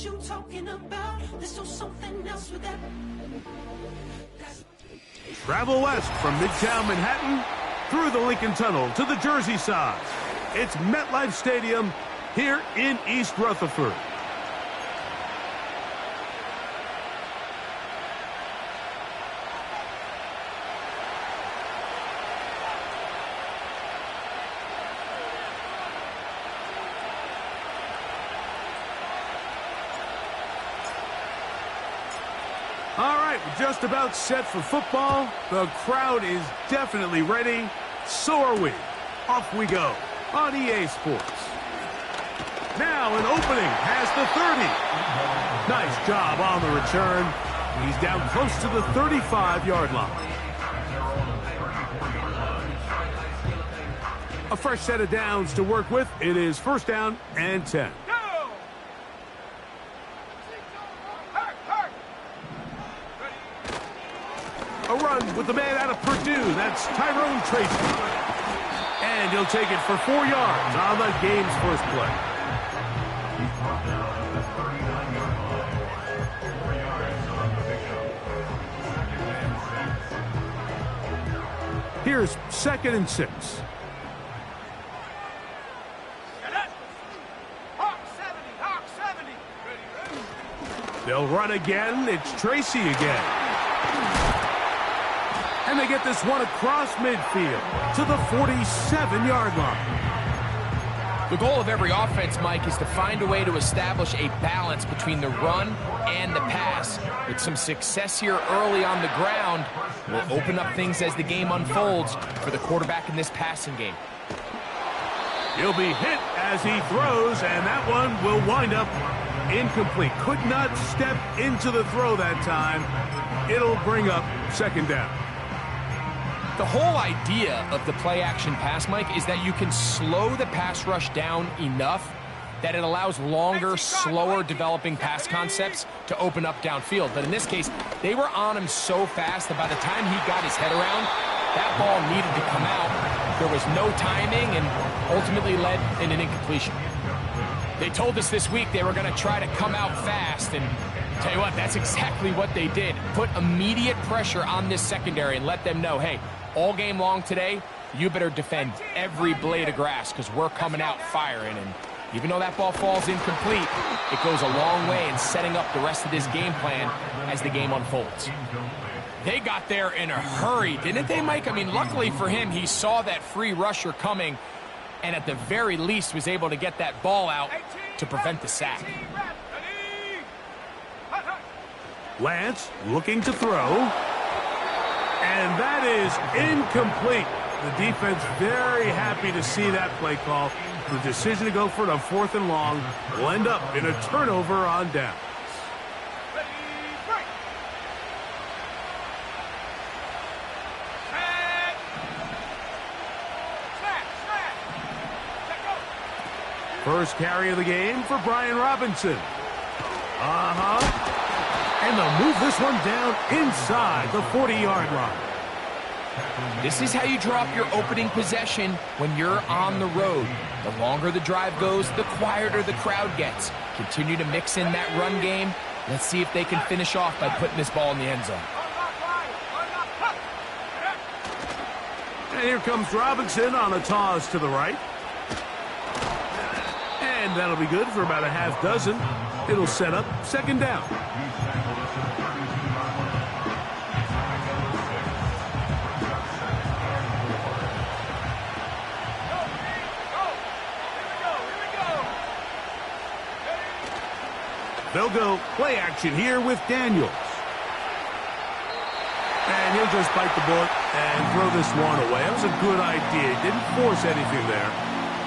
you talking about? Let's do something else with that. Travel west from Midtown Manhattan through the Lincoln Tunnel to the Jersey side. It's MetLife Stadium here in East Rutherford. All right, we're just about set for football. The crowd is definitely ready. So are we. Off we go on EA Sports. Now an opening has the 30. Nice job on the return. He's down close to the 35-yard line. A fresh set of downs to work with. It is first down and 10. A run with the man out of Purdue. That's Tyrone Tracy. And he'll take it for 4 yards on the game's first play. Here's 2nd and 6. They'll run again. It's Tracy again. And they get this one across midfield to the 47-yard line. The goal of every offense, Mike, is to find a way to establish a balance between the run and the pass. With some success here early on the ground, will open up things as the game unfolds for the quarterback in this passing game. He'll be hit as he throws, and that one will wind up incomplete. Could not step into the throw that time. It'll bring up 2nd down. The whole idea of the play-action pass, Mike, is that you can slow the pass rush down enough that it allows longer, slower developing pass concepts to open up downfield. But in this case, they were on him so fast that by the time he got his head around, that ball needed to come out. There was no timing and ultimately led in an incompletion. They told us this week they were going to try to come out fast, and tell you what, that's exactly what they did. Put immediate pressure on this secondary and let them know, hey, all game long today, you better defend every blade of grass because we're coming out firing. And even though that ball falls incomplete, it goes a long way in setting up the rest of this game plan as the game unfolds. They got there in a hurry, didn't they, Mike? I mean, luckily for him, he saw that free rusher coming and at the very least was able to get that ball out to prevent the sack. Lance looking to throw. And that is incomplete. The defense very happy to see that play call. The decision to go for it on 4th and long will end up in a turnover on down. First carry of the game for Brian Robinson. And they'll move this one down inside the 40-yard line. This is how you drop your opening possession when you're on the road. The longer the drive goes, the quieter the crowd gets. Continue to mix in that run game. Let's see if they can finish off by putting this ball in the end zone. And here comes Robinson on a toss to the right. And that'll be good for about a half dozen. It'll set up 2nd down. They'll go play action here with Daniels. And he'll just bite the bullet and throw this one away. That was a good idea. He didn't force anything there.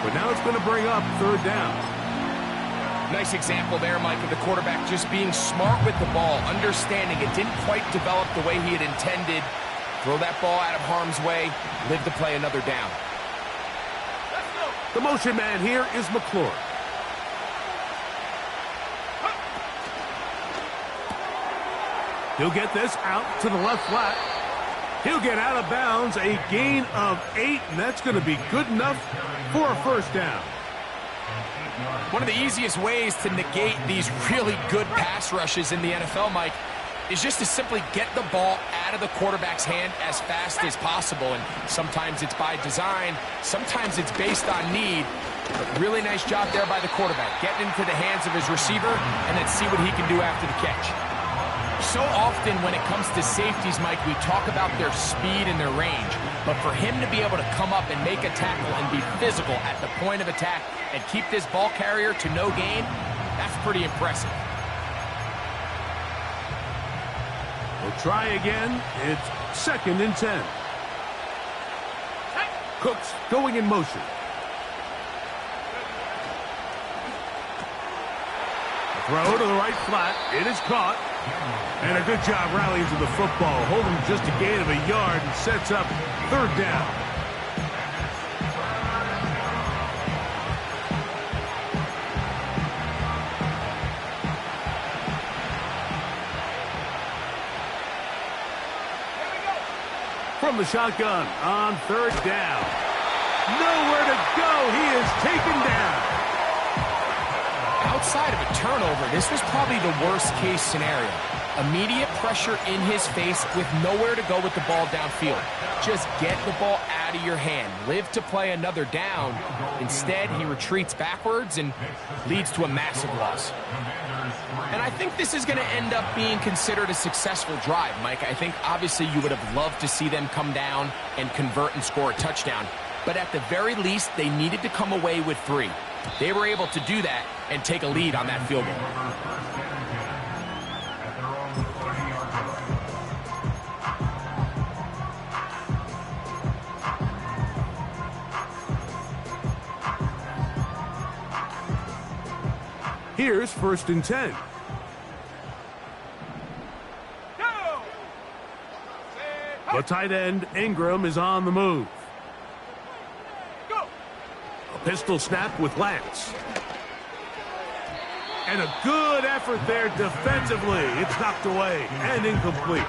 But now it's going to bring up 3rd down. Nice example there, Mike, of the quarterback just being smart with the ball, understanding it didn't quite develop the way he had intended. Throw that ball out of harm's way, live to play another down. The motion man here is McClure. He'll get this out to the left flat. He'll get out of bounds, a gain of 8, and that's going to be good enough for a first down. One of the easiest ways to negate these really good pass rushes in the NFL, Mike, is just to simply get the ball out of the quarterback's hand as fast as possible. And sometimes it's by design, sometimes it's based on need. But really nice job there by the quarterback, getting into the hands of his receiver and then see what he can do after the catch. So often when it comes to safeties, Mike, we talk about their speed and their range. But for him to be able to come up and make a tackle and be physical at the point of attack and keep this ball carrier to no gain, that's pretty impressive. We'll try again. It's 2nd and 10. Cooks going in motion. A throw to the right flat. It is caught. And a good job rallying to the football. Holding just a gain of a yard and sets up 3rd down. From the shotgun on 3rd down. Nowhere to go. He is taken down. Outside of a turnover, this was probably the worst-case scenario. Immediate pressure in his face with nowhere to go with the ball downfield. Just get the ball out of your hand. Live to play another down. Instead, he retreats backwards and leads to a massive loss. And I think this is going to end up being considered a successful drive, Mike. I think obviously you would have loved to see them come down and convert and score a touchdown. But at the very least, they needed to come away with 3. They were able to do that and take a lead on that field goal. Here's 1st and 10. The tight end, Ingram, is on the move. A pistol snap with Lance. And a good effort there defensively. It's knocked away and incomplete.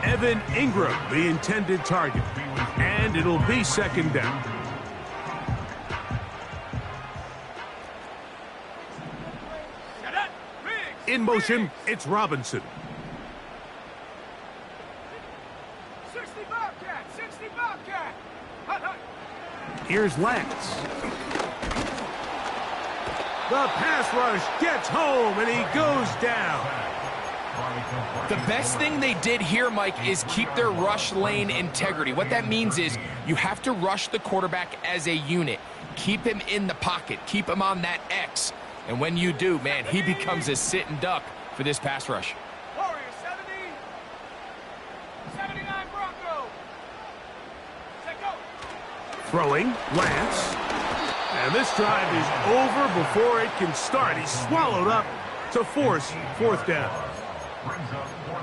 Evan Ingram, the intended target. And it'll be 2nd down. In motion, it's Robinson. 60 Bobcat! 60 Bobcat! Hut, hut. Here's Lance. The pass rush gets home, and he goes down. The best thing they did here, Mike, is keep their rush lane integrity. What that means is you have to rush the quarterback as a unit. Keep him in the pocket. Keep him on that X. And when you do, man, he becomes a sitting duck for this pass rush. Warrior 70. 79 Bronco. Set go. Throwing, Lance. And this drive is over before it can start. He's swallowed up to force 4th down.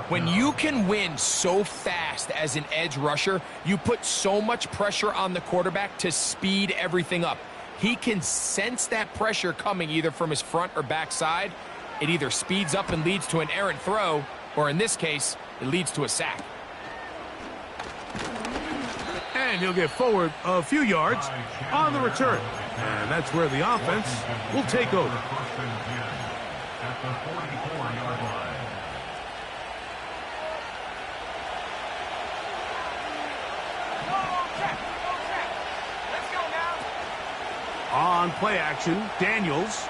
When you can win so fast as an edge rusher, you put so much pressure on the quarterback to speed everything up. He can sense that pressure coming either from his front or back side. It either speeds up and leads to an errant throw, or in this case, it leads to a sack. And he'll get forward a few yards on the return. And that's where the offense will take over. On play action, Daniels.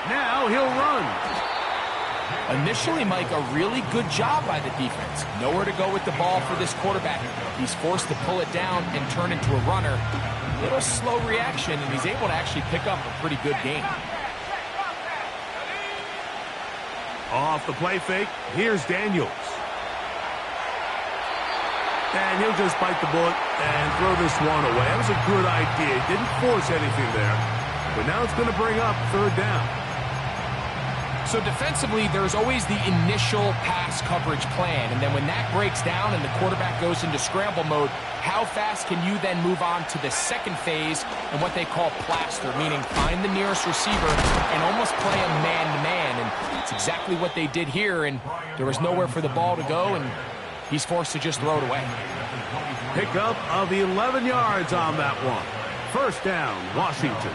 Now he'll run. Initially, Mike, a really good job by the defense. Nowhere to go with the ball for this quarterback. He's forced to pull it down and turn into a runner. Little slow reaction, and he's able to actually pick up a pretty good gain. Off the play fake, here's Daniels. And he'll just bite the bullet and throw this one away. That was a good idea. He didn't force anything there. But now it's going to bring up 3rd down. So defensively, there's always the initial pass coverage plan. And then when that breaks down and the quarterback goes into scramble mode, how fast can you then move on to the second phase and what they call plaster, meaning find the nearest receiver and almost play a man-to-man. And it's exactly what they did here. And there was nowhere for the ball to go, and he's forced to just throw it away. Pickup of 11 yards on that one. First down, Washington.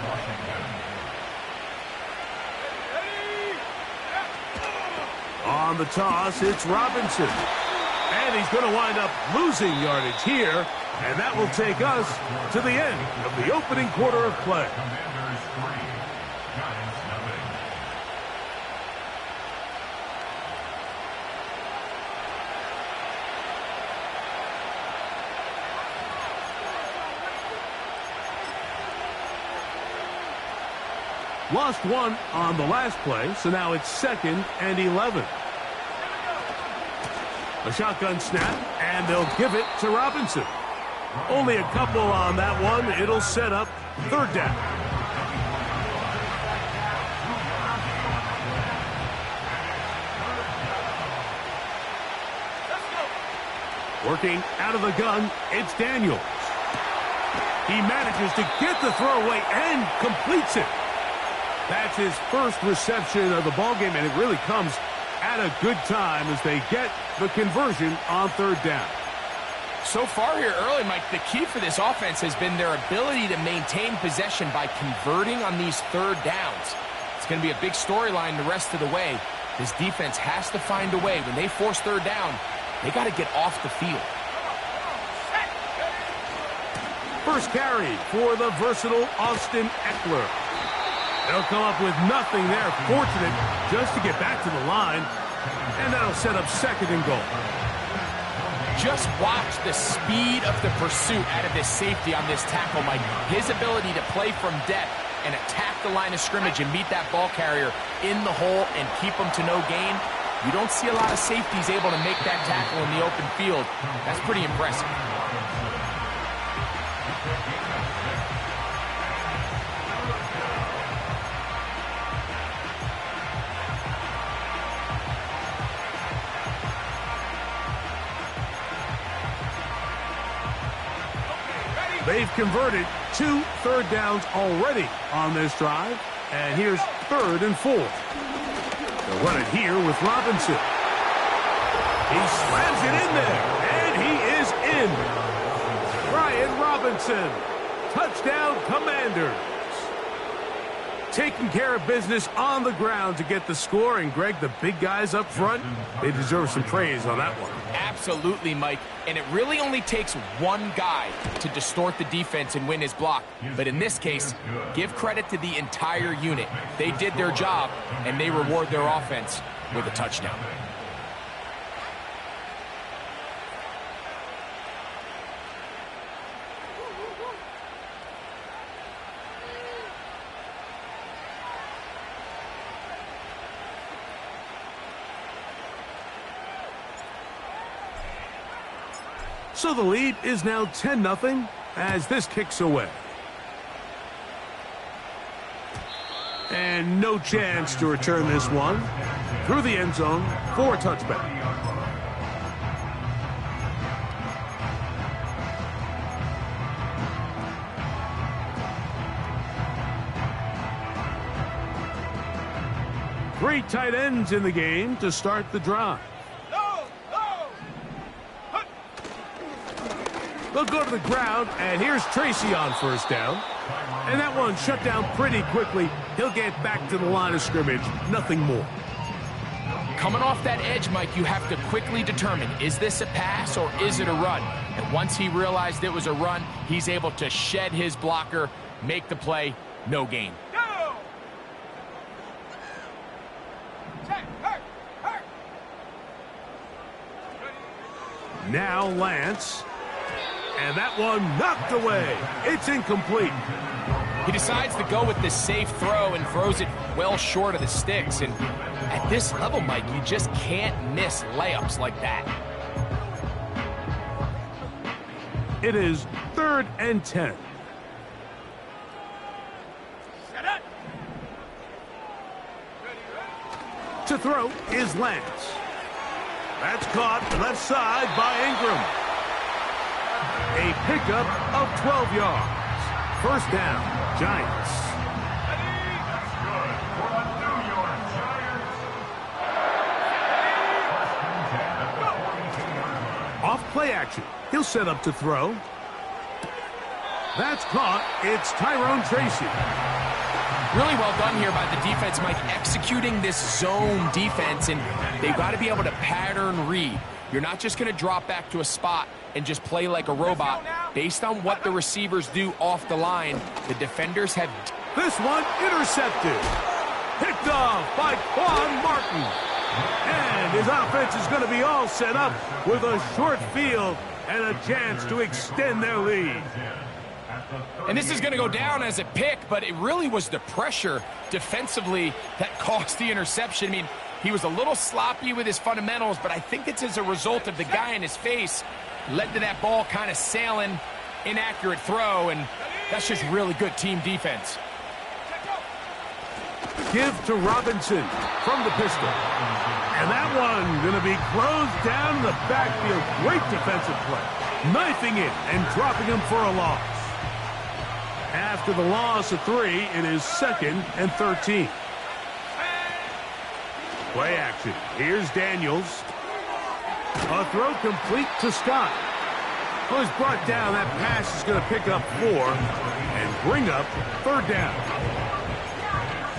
On the toss, it's Robinson. And he's going to wind up losing yardage here. And that will take us to the end of the opening quarter of play. Lost one on the last play, so now it's 2nd and 11. A shotgun snap, and they'll give it to Robinson. Only a couple on that one. It'll set up 3rd down. Working out of the gun, it's Daniels. He manages to get the throw away and completes it. That's his first reception of the ballgame, and it really comes at a good time as they get the conversion on 3rd down. So far here early, Mike, the key for this offense has been their ability to maintain possession by converting on these 3rd downs. It's going to be a big storyline the rest of the way. This defense has to find a way. When they force 3rd down, they got to get off the field. First carry for the versatile Austin Eckler. They'll come up with nothing there. Fortunate just to get back to the line. And that'll set up 2nd and goal. Just watch the speed of the pursuit out of this safety on this tackle, Mike. His ability to play from depth and attack the line of scrimmage and meet that ball carrier in the hole and keep him to no gain. You don't see a lot of safeties able to make that tackle in the open field. That's pretty impressive. They've converted 2 3rd downs already on this drive. And here's 3rd and 4. They'll run it here with Robinson. He slams it in there, and he is in. Brian Robinson, touchdown Commanders. Taking care of business on the ground to get the score. And, Greg, the big guys up front, they deserve some praise on that one. Absolutely, Mike. And it really only takes one guy to distort the defense and win his block. But in this case, give credit to the entire unit. They did their job, and they reward their offense with a touchdown. So the lead is now 10-0 as this kicks away. And no chance to return this one through the end zone for a touchback. Three tight ends in the game to start the drive. They'll go to the ground, and here's Tracy on 1st down. And that one shut down pretty quickly. He'll get back to the line of scrimmage. Nothing more. Coming off that edge, Mike, you have to quickly determine, is this a pass or is it a run? And once he realized it was a run, he's able to shed his blocker, make the play, no gain. Now Lance. And that one knocked away. It's incomplete. He decides to go with the safe throw and throws it well short of the sticks. And at this level, Mike, you just can't miss layups like that. It is 3rd and 10. To throw is Lance. That's caught left side by Ingram. A pickup of 12 yards. 1st down, Giants. Off play action. He'll set up to throw. That's caught. It's Tyrone Tracy. Really well done here by the defense, Mike, executing this zone defense, and they've got to be able to pattern read. You're not just going to drop back to a spot and just play like a robot. Based on what the receivers do off the line, the defenders have... This one intercepted. Picked off by Quan Martin. And his offense is going to be all set up with a short field and a chance to extend their lead. And this is going to go down as a pick, but it really was the pressure defensively that caused the interception. I mean, he was a little sloppy with his fundamentals, but I think it's as a result of the guy in his face led to that ball kind of sailing, inaccurate throw, and that's just really good team defense. Give to Robinson from the pistol. And that one going to be closed down in the backfield. Great defensive play. Knifing it and dropping him for a loss. After the loss of 3, it is 2nd and 13. Play action. Here's Daniels. A throw complete to Scott. Well, he's brought down. That pass is going to pick up 4 and bring up 3rd down.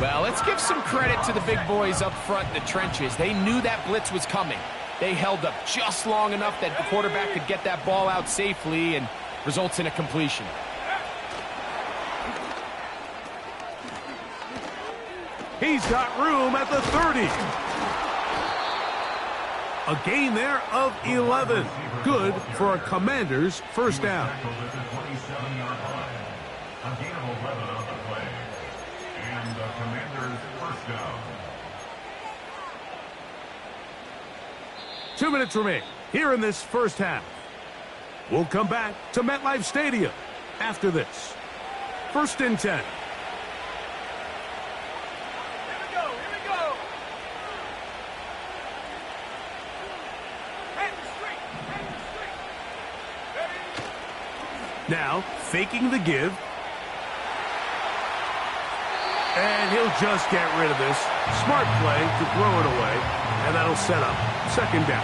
Well, let's give some credit to the big boys up front in the trenches. They knew that blitz was coming. They held up just long enough that the quarterback could get that ball out safely and results in a completion. He's got room at the 30. A gain there of 11. Good for a Commander's first down. A gain of 11 on the play. And the Commander's first down. 2 minutes remain here in this first half. We'll come back to MetLife Stadium after this. 1st and 10. Now, faking the give. And he'll just get rid of this. Smart play to throw it away. And that'll set up 2nd down.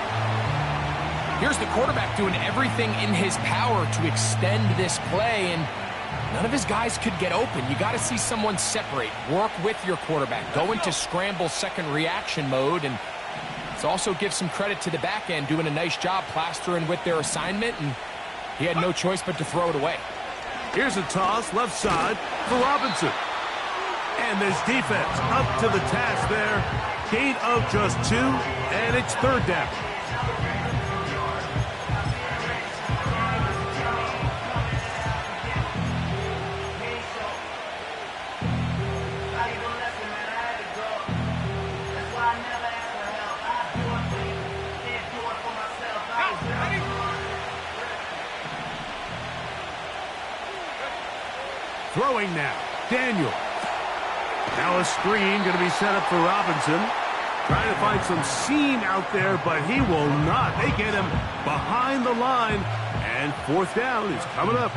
Here's the quarterback doing everything in his power to extend this play, and none of his guys could get open. You got to see someone separate. Work with your quarterback. Go into scramble second reaction mode, and let's also give some credit to the back end doing a nice job plastering with their assignment, and he had no choice but to throw it away. Here's a toss left side for Robinson. And this defense up to the task there. Gain of just 2, and it's 3rd down. Throwing now, Daniel. Now a screen going to be set up for Robinson. Trying to find some seam out there, but he will not. They get him behind the line, and 4th down is coming up.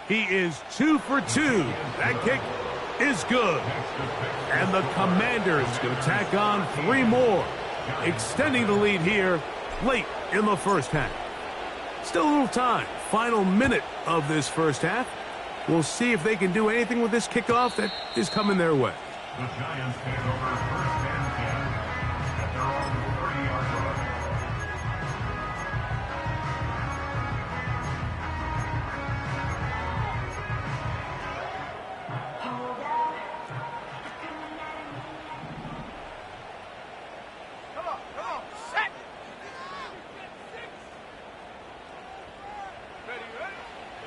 He is 2 for 2. That kick is good. And the Commanders going to tack on 3 more, extending the lead here late in the first half. Still a little time. Final minute of this first half. We'll see if they can do anything with this kickoff that is coming their way. The Giants take over 1st and 10 at their own 30-yard line.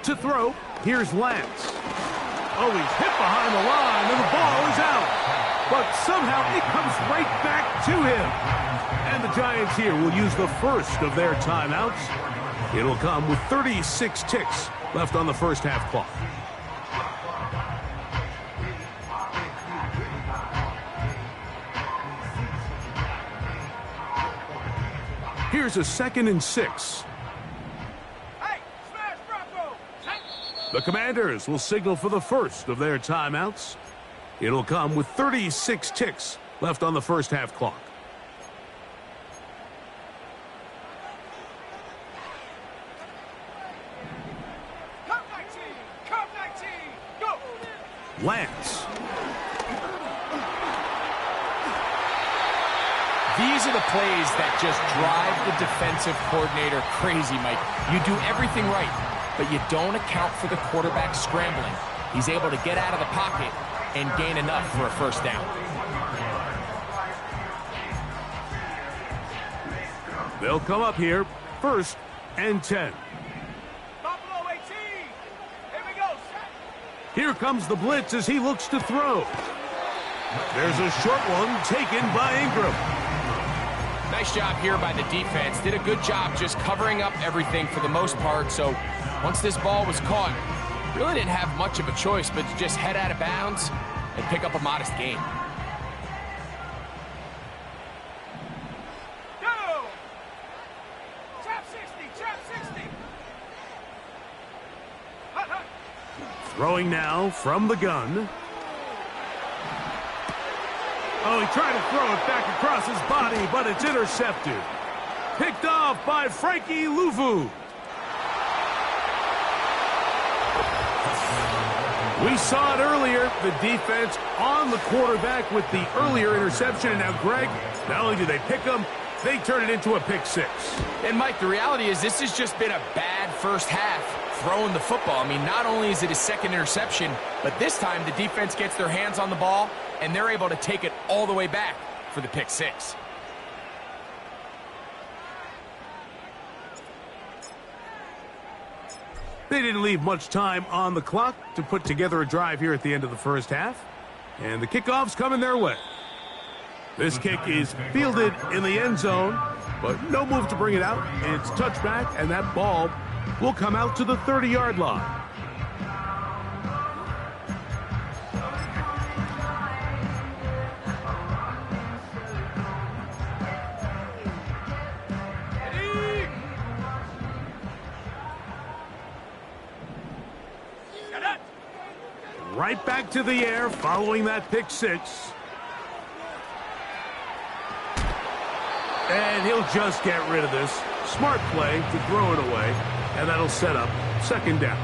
To throw, here's Lance. Oh, he's hit behind the line, and the ball is out. But somehow it comes right back to him. And the Giants here will use the first of their timeouts. It'll come with 36 ticks left on the first half clock. Here's a 2nd and 6. The Commanders will signal for the first of their timeouts. It'll come with 36 ticks left on the first half clock. Lance. These are the plays that just drive the defensive coordinator crazy, Mike. You do everything right, but you don't account for the quarterback scrambling. He's able to get out of the pocket and gain enough for a first down. They'll come up here, 1st and 10. Buffalo 18. Here we go. Here comes the blitz as he looks to throw. There's a short one taken by Ingram. Nice job here by the defense. Did a good job just covering up everything for the most part. So once this ball was caught, really didn't have much of a choice but to just head out of bounds and pick up a modest gain. Go. Trap 60. Trap 60. Hut, hut. Throwing now from the gun. Oh, he tried to throw it back across his body, but it's intercepted. Picked off by Frankie Luvu. We saw it earlier, the defense on the quarterback with the earlier interception. And now, Greg, not only do they pick him, they turn it into a pick six. And, Mike, the reality is this has just been a bad first half throwing the football. I mean, not only is it his second interception, but this time the defense gets their hands on the ball, and they're able to take it all the way back for the pick six. They didn't leave much time on the clock to put together a drive here at the end of the first half. And the kickoff's coming their way. This kick is fielded in the end zone, but no move to bring it out. It's touchback, and that ball will come out to the 30-yard line. Right back to the air following that pick six. And he'll just get rid of this. Smart play to throw it away, and that'll set up second down.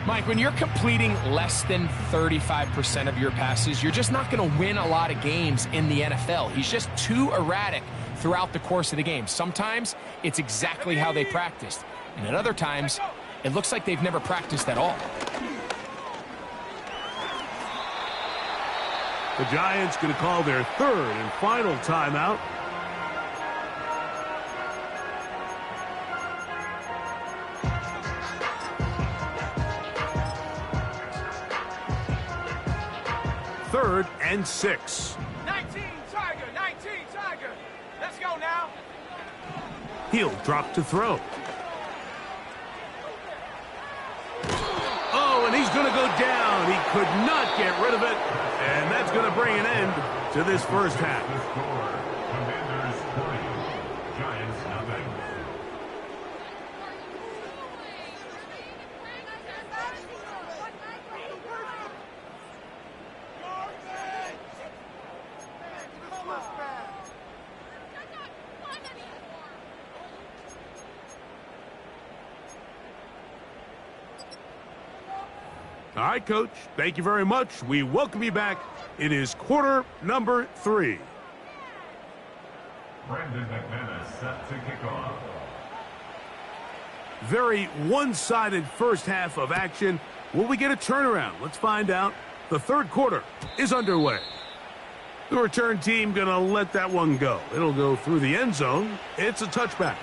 Mike, when you're completing less than 35% of your passes, you're just not going to win a lot of games in the NFL. He's just too erratic throughout the course of the game. Sometimes it's exactly how they practiced, and at other times it looks like they've never practiced at all. The Giants going to call their third and final timeout. Third and 6. 19 Tiger. 19 Tiger. Let's go now. He'll drop to throw. Oh, and he's going to go down. He could not get rid of it. And that's going to bring an end to this first half. Score, Commanders 40, Giants nothing. All right, Coach. Thank you very much. We welcome you back. It is quarter number 3. Brandon McManus set to kick off. Very one-sided first half of action. Will we get a turnaround? Let's find out. The third quarter is underway. The return team going to let that one go. It'll go through the end zone. It's a touchback.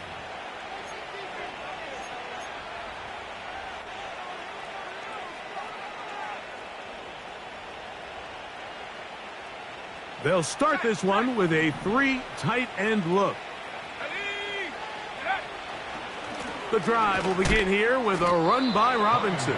They'll start this one with a 3 tight end look. The drive will begin here with a run by Robinson.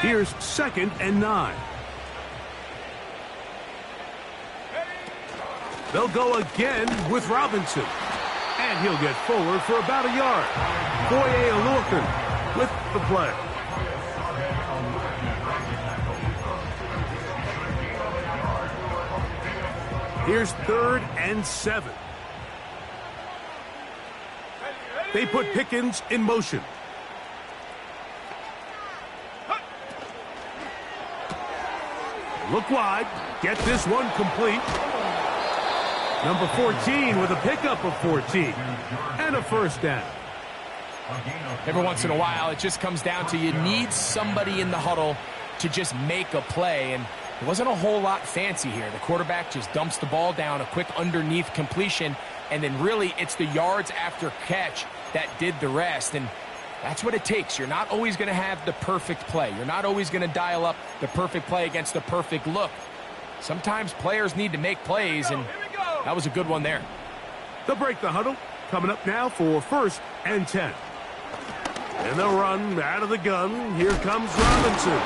Here's 2nd and 9. They'll go again with Robinson. And he'll get forward for about a yard. Boye Alurkin with the play. Here's 3rd and 7. They put Pickens in motion. Look wide. Get this one complete. Number 14 with a pickup of 14. And a first down. Every once in a while, it just comes down to you need somebody in the huddle to just make a play. And it wasn't a whole lot fancy here. The quarterback just dumps the ball down, a quick underneath completion, and then really it's the yards after catch that did the rest. And that's what it takes. You're not always going to have the perfect play. You're not always going to dial up the perfect play against the perfect look. Sometimes players need to make plays, and that was a good one there. They'll break the huddle. Coming up now for 1st and 10. And they'll run out of the gun. Here comes Robinson.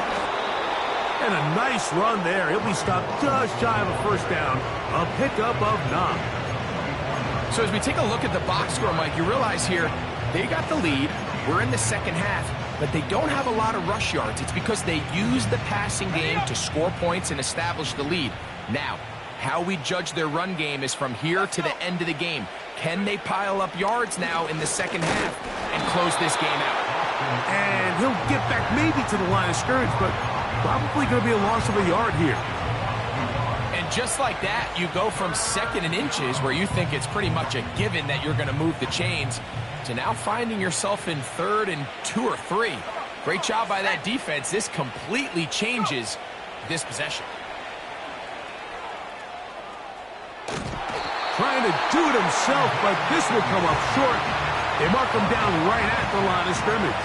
And a nice run there. He'll be stopped just shy of a first down. A pickup of 9. So as we take a look at the box score, Mike, you realize here they got the lead. We're in the second half, but they don't have a lot of rush yards. It's because they use the passing game to score points and establish the lead. Now, how we judge their run game is from here to the end of the game. Can they pile up yards now in the second half and close this game out? And he'll get back maybe to the line of scrimmage, but probably going to be a loss of a yard here. And just like that, you go from 2nd and inches, where you think it's pretty much a given that you're going to move the chains, to now finding yourself in 3rd and 2 or 3. Great job by that defense. This completely changes this possession. Trying to do it himself, but this will come up short. They mark him down right at the line of scrimmage.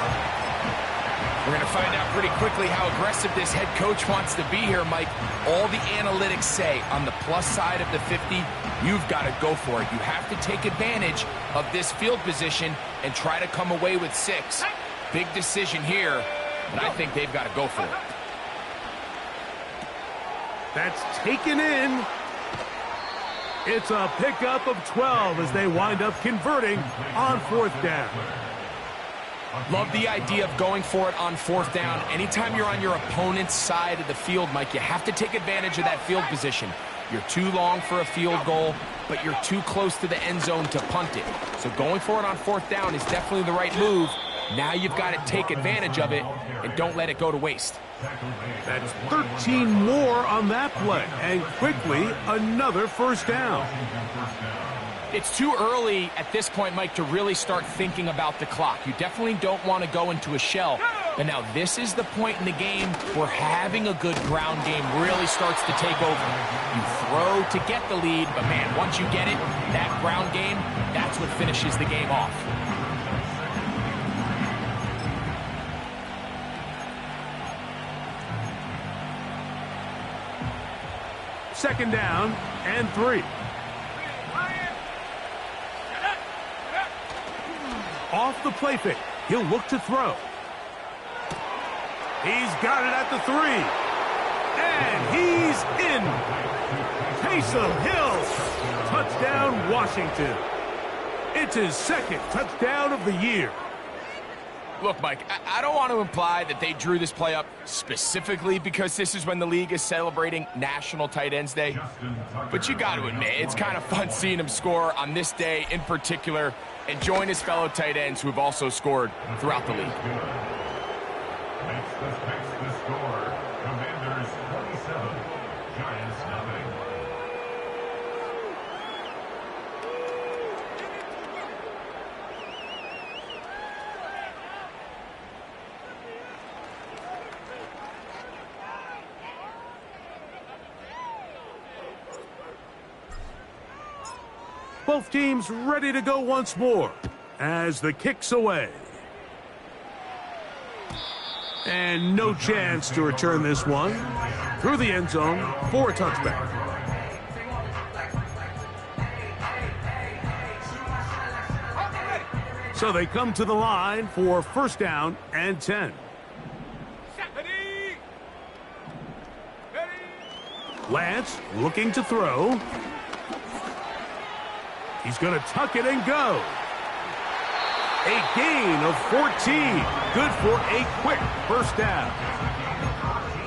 We're going to find out pretty quickly how aggressive this head coach wants to be here, Mike. All the analytics say on the plus side of the 50, you've got to go for it. You have to take advantage of this field position and try to come away with 6. Big decision here, but I think they've got to go for it. That's taken in. It's a pickup of 12 as they wind up converting on 4th down. Love the idea of going for it on 4th down. Anytime you're on your opponent's side of the field, Mike, you have to take advantage of that field position. You're too long for a field goal, but you're too close to the end zone to punt it. So going for it on 4th down is definitely the right move. Now you've got to take advantage of it and don't let it go to waste. That's 13 more on that play, and quickly another first down. It's too early at this point, Mike, to really start thinking about the clock. You definitely don't want to go into a shell. But now this is the point in the game where having a good ground game really starts to take over. You throw to get the lead, but man, once you get it, that ground game, that's what finishes the game off. Second down and 3. Off the play fake. He'll look to throw. He's got it at the 3. And he's in. Taysom Hill. Touchdown, Washington. It's his 2nd touchdown of the year. Look, Mike, I don't want to imply that they drew this play up specifically because this is when the league is celebrating National Tight Ends Day. But you got to admit, it's kind of fun seeing him score on this day in particular and join his fellow tight ends who have also scored throughout the league. Makes the score. Commanders 27, Giants nothing. Both teams ready to go once more as the kick's away. And no chance to return this one through the end zone for a touchback. So they come to the line for first down and 10. Lance looking to throw. He's going to tuck it and go. A gain of 14. Good for a quick first down.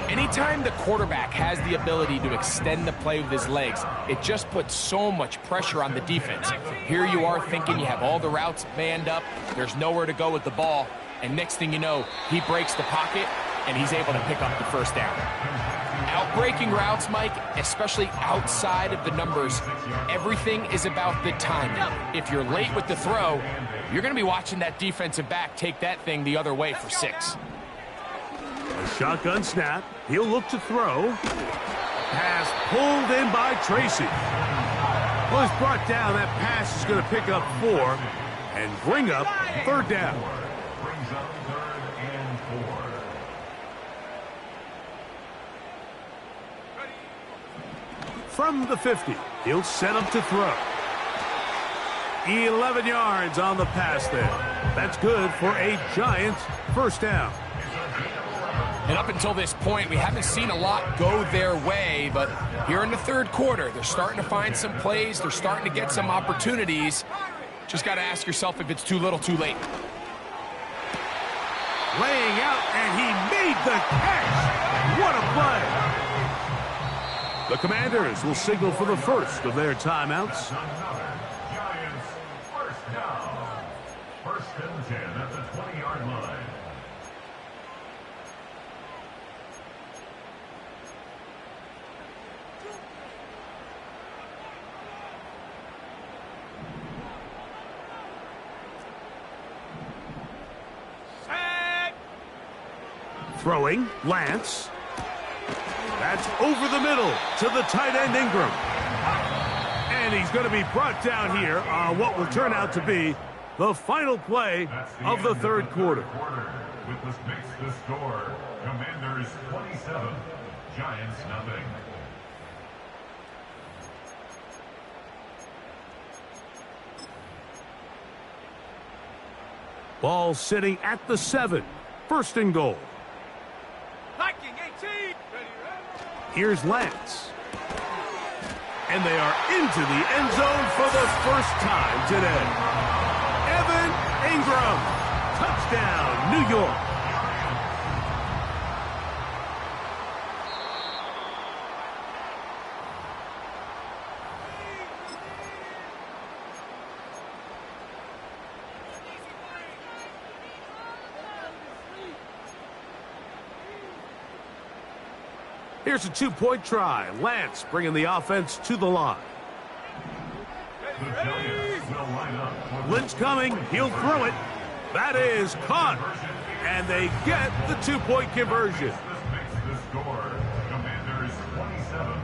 Anytime the quarterback has the ability to extend the play with his legs, it just puts so much pressure on the defense. Here you are thinking you have all the routes manned up, there's nowhere to go with the ball, and next thing you know, he breaks the pocket, and he's able to pick up the first down. Outbreaking routes, Mike, especially outside of the numbers, everything is about the timing. If you're late with the throw, you're going to be watching that defensive back take that thing the other way for 6. A shotgun snap. He'll look to throw. Pass pulled in by Tracy. Well, he's brought down. That pass is going to pick up 4 and bring up third down. Brings up 3rd and 4. From the 50, he'll set up to throw. 11 yards on the pass there. That's good for a Giants first down. And up until this point, we haven't seen a lot go their way, but here in the third quarter, they're starting to find some plays. They're starting to get some opportunities. Just got to ask yourself if it's too little, too late. Laying out, and he made the catch. What a play. The Commanders will signal for the first of their timeouts. Giants first down. 1st and 10 at the 20-yard line. Throwing, Lance. That's over the middle to the tight end, Ingram. And he's going to be brought down here on what will turn out to be the final play of the third quarter. With this makes the score, Commanders 27, Giants nothing. Ball sitting at the 7. 1st and goal. Viking 18. Here's Lance. And they are into the end zone for the first time today. Evan Ingram. Touchdown, New York. Here's a 2-point try. Lance bringing the offense to the line. The Giants will line up. Blitz coming. He'll throw it. That is caught. And they get the 2-point conversion. This makes the score, Commanders 27,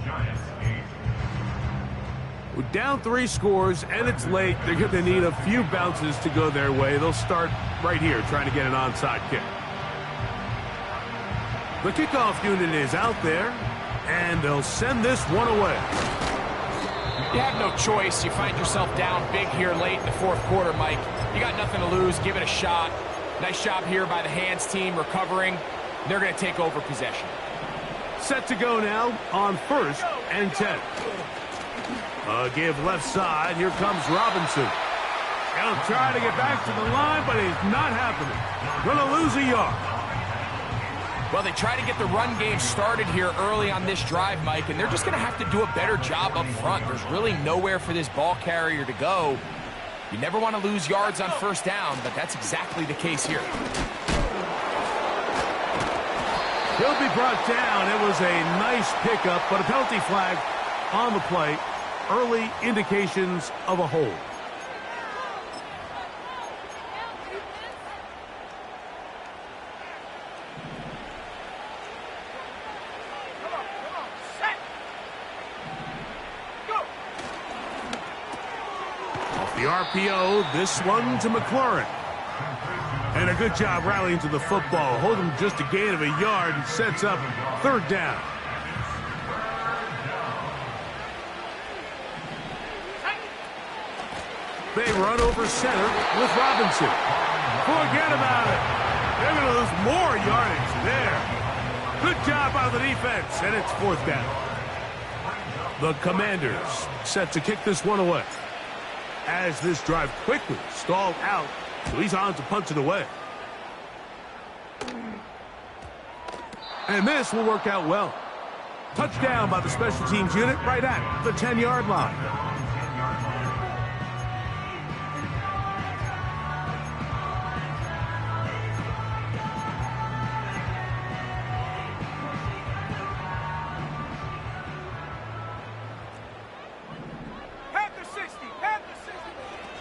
Giants 8. We're down 3 scores, and it's late. They're going to need a few bounces to go their way. They'll start right here trying to get an onside kick. The kickoff unit is out there, and they'll send this one away. You have no choice. You find yourself down big here late in the fourth quarter, Mike. You got nothing to lose. Give it a shot. Nice job here by the hands team recovering. They're going to take over possession. Set to go now on 1st and 10. Give left side. Here comes Robinson. He'll try to get back to the line, but it's not happening. Going to lose a yard. Well, they try to get the run game started here early on this drive, Mike, and they're just going to have to do a better job up front. There's really nowhere for this ball carrier to go. You never want to lose yards on 1st down, but that's exactly the case here. He'll be brought down. It was a nice pickup, but a penalty flag on the play. Early indications of a hold. The RPO, this one to McLaurin. And a good job rallying to the football. Hold him just a gain of a yard and sets up 3rd down. They run over center with Robinson. Forget about it. They're going to lose more yardage there. Good job by the defense, and it's 4th down. The Commanders set to kick this one away. as this drive quickly stalled out, so he's on to punch it away. And this will work out well. Touchdown by the special teams unit right at the 10-yard line.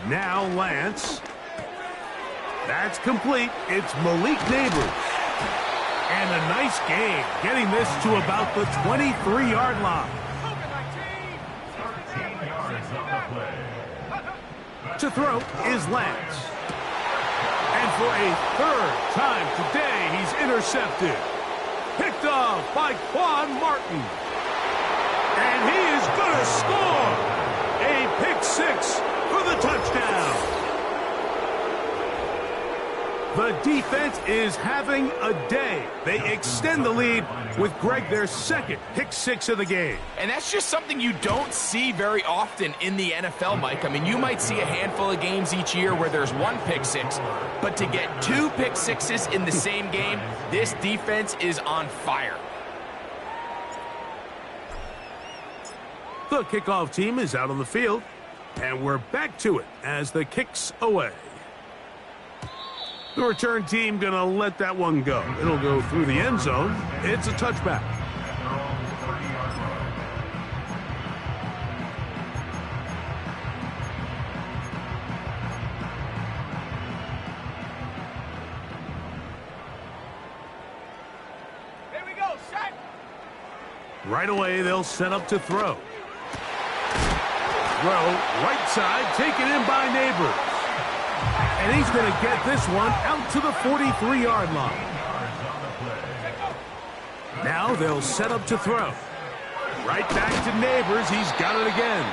Now Lance. That's complete. It's Malik Neighbors. And a nice game, getting this to about the 23-yard line. 13 yards on the play. To throw is Lance. And for a third time today, he's intercepted. Picked off by Quan Martin. And he is going to score. A pick six for the touchdown. The defense is having a day. They extend the lead with Greg their second pick six of the game. And that's just something you don't see very often in the NFL, Mike. I mean, you might see a handful of games each year where there's one pick six, but to get two pick sixes in the same game, this defense is on fire. The kickoff team is out on the field, and we're back to it as the kick's away. The return team going to let that one go. It'll go through the end zone. It's a touchback. Here we go, set. Right away, they'll set up to throw. Throw, right side, taken in by Neighbors. And he's going to get this one out to the 43-yard line. Now they'll set up to throw. Right back to Neighbors. He's got it again.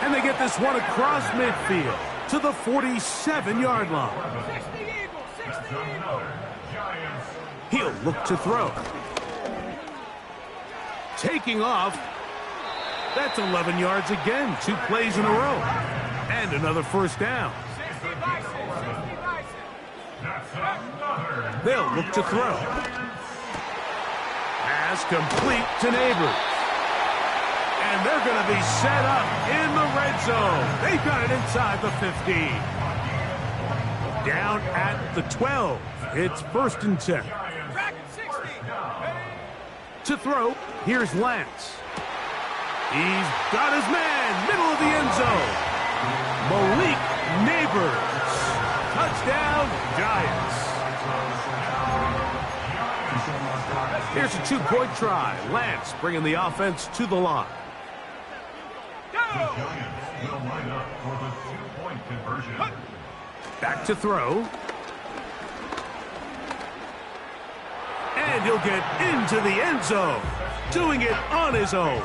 And they get this one across midfield to the 47-yard line. 60 Eagles, 60 Eagles. He'll look to throw. Taking off. That's 11 yards again. 2 plays in a row. And another first down. They'll look to throw. Pass complete to Neighbors. And they're going to be set up in the red zone. They've got it inside the 15. Down at the 12. It's 1st and 10. To throw, here's Lance. He's got his man, middle of the end zone. Malik Neighbors. Touchdown, Giants. Here's a 2-point try. Lance bringing the offense to the line. Back to throw. And he'll get into the end zone. Doing it on his own.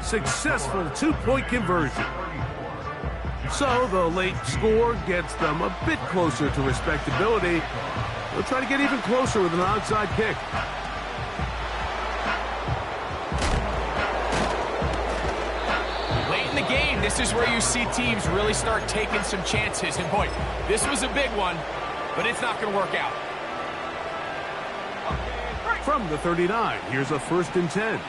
Successful 2-point conversion. So the late score gets them a bit closer to respectability. They'll try to get even closer with an onside kick. Late in the game, this is where you see teams really start taking some chances. And boy, this was a big one, but it's not going to work out. From the 39, here's a 1st and 10.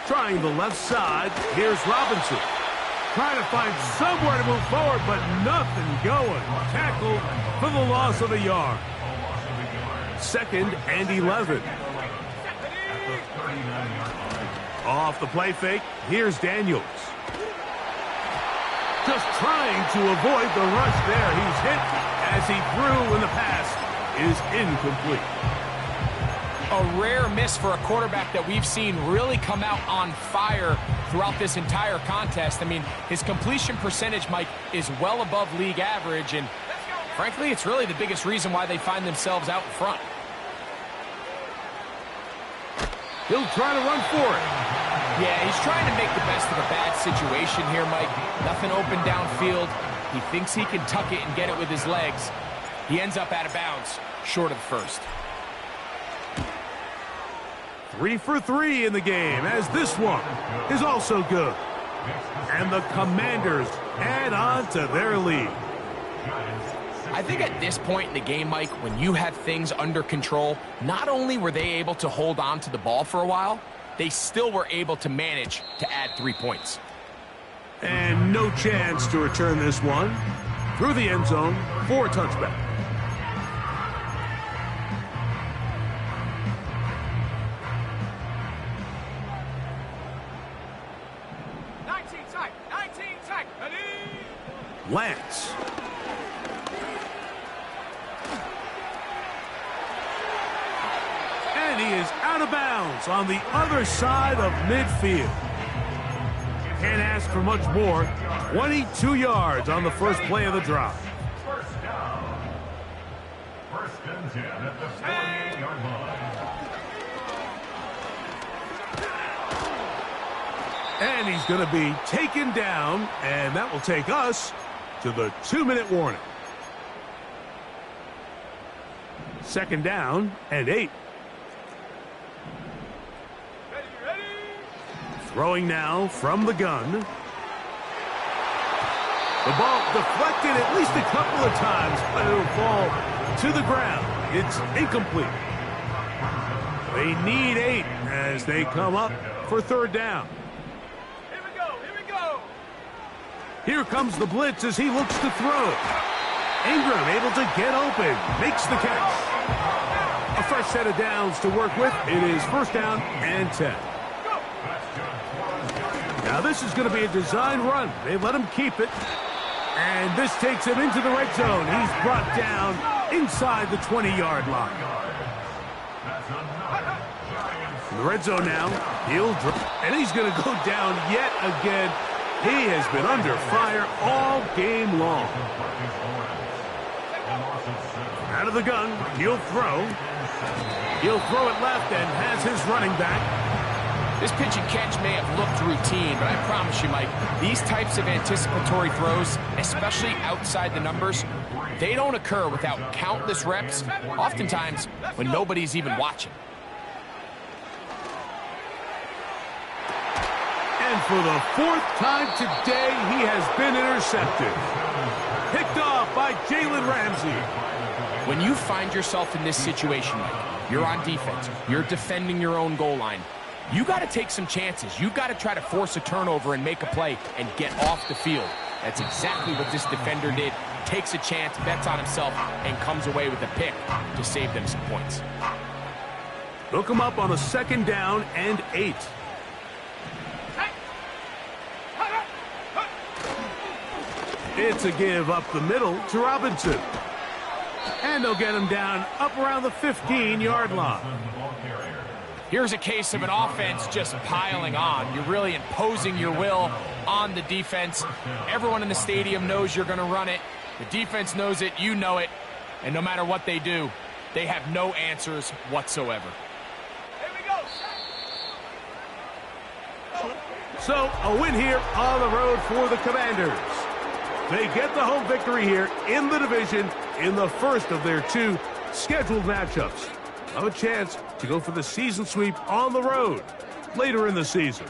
Trying the left side, here's Robinson. Trying to find somewhere to move forward, but nothing going. Tackle for the loss of a yard. 2nd and 11. Off the play fake, here's Daniels. Just trying to avoid the rush there. He's hit as he threw, and the pass is incomplete. A rare miss for a quarterback that we've seen really come out on fire throughout this entire contest. I mean, his completion percentage, Mike, is well above league average, and frankly, it's really the biggest reason why they find themselves out in front. He'll try to run for it. Yeah, he's trying to make the best of a bad situation here, Mike. Nothing open downfield. He thinks he can tuck it and get it with his legs. He ends up out of bounds, short of the 1st. 3 for 3 in the game, as this one is also good. And the Commanders add on to their lead. I think at this point in the game, Mike, when you have things under control, not only were they able to hold on to the ball for a while, they still were able to manage to add 3 points. And no chance to return this one through the end zone for a touchback. Lance. And he is out of bounds on the other side of midfield. Can't ask for much more. 22 yards on the first play of the drive. First down. First and 10 at the 48-yard line. And he's going to be taken down, and that will take us to the 2-minute warning. Second down and 8. Ready. Throwing now from the gun. The ball deflected at least a couple of times, but it'll fall to the ground. It's incomplete. They need 8 as they come up for third down. Here we go. Here comes the blitz as he looks to throw. Ingram able to get open, makes the catch. A fresh set of downs to work with. It is first down and 10. Now this is going to be a design run. They let him keep it. And this takes him into the red zone. He's brought down inside the 20-yard line. In the red zone now, and he's going to go down yet again. He has been under fire all game long. Out of the gun, he'll throw. He'll throw it left and has his running back. This pitch and catch may have looked routine, but I promise you, Mike, these types of anticipatory throws, especially outside the numbers, they don't occur without countless reps, oftentimes when nobody's even watching. And for the 4th time today, he has been intercepted. Picked off by Jalen Ramsey. When you find yourself in this situation, Mike, you're on defense, you're defending your own goal line, you got to take some chances. You've got to try to force a turnover and make a play and get off the field. That's exactly what this defender did. Takes a chance, bets on himself, and comes away with a pick to save them some points. Hook him up on a second down and 8. It's a give up the middle to Robinson. And they'll get him down up around the 15-yard line. Here's a case of an offense just piling on. You're really imposing your will on the defense. Everyone in the stadium knows you're going to run it. The defense knows it, you know it. And no matter what they do, they have no answers whatsoever. Here we go. So, a win here on the road for the Commanders. They get the home victory here in the division in the first of their 2 scheduled matchups. Have a chance to go for the season sweep on the road later in the season.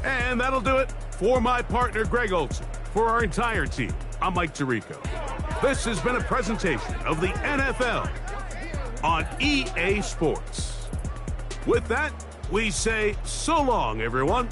And that'll do it for my partner, Greg Olson. For our entire team, I'm Mike Tirico. This has been a presentation of the NFL on EA Sports. With that, we say so long, everyone.